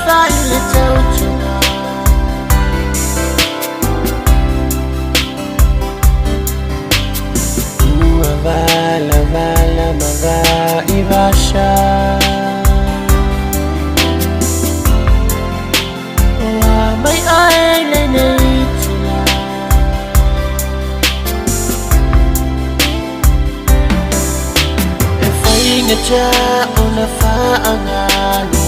faile tauchuna Mavala vala maga ivasha May aile neitula Efainga cha unafaangalo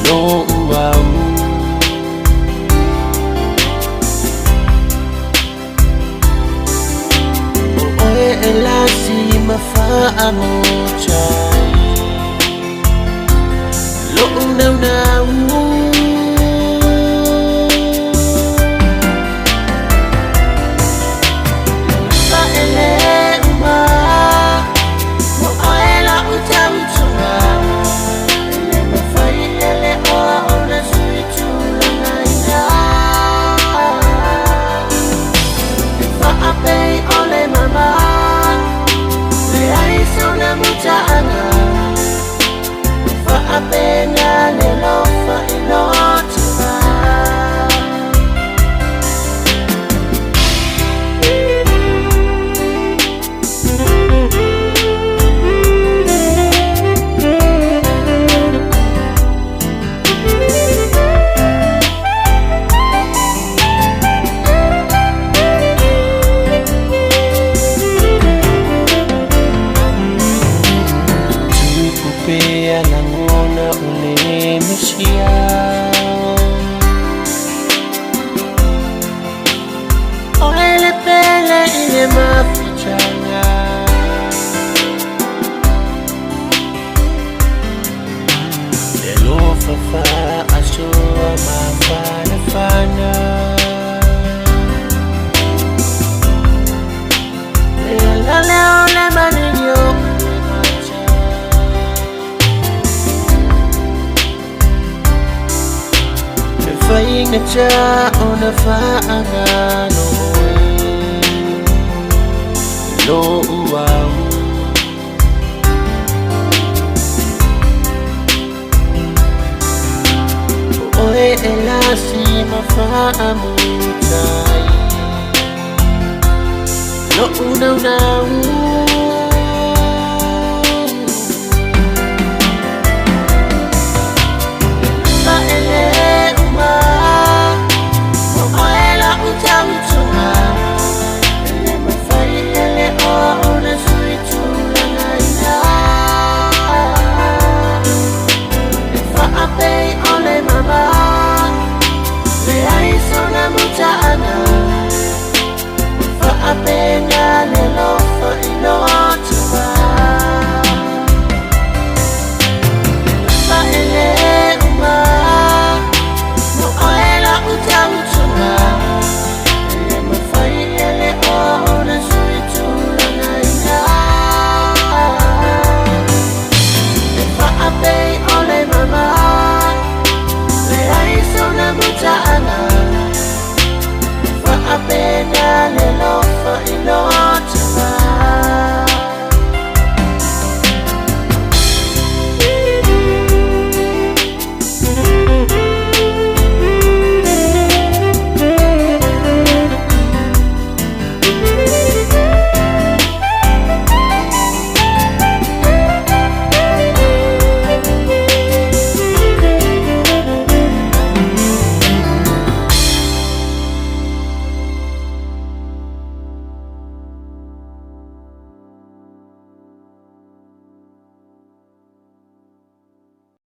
Lo uau Oe elasi mafaango chay Lo unau nau Sa ele uma Mo aela utau chunga Ele mafai ele oa ona sui chula naina Fa apei ole mama Le aisa una mucha anga Fa apena le lofa ilotua Pea nangona ule mishia Oele pele ile mafichanga Lelo fafa asua mafana fana Lelo leo le maninyo Fainga cha unafaangano Lo uau Oe elasi mafaamu chay Lo unau nau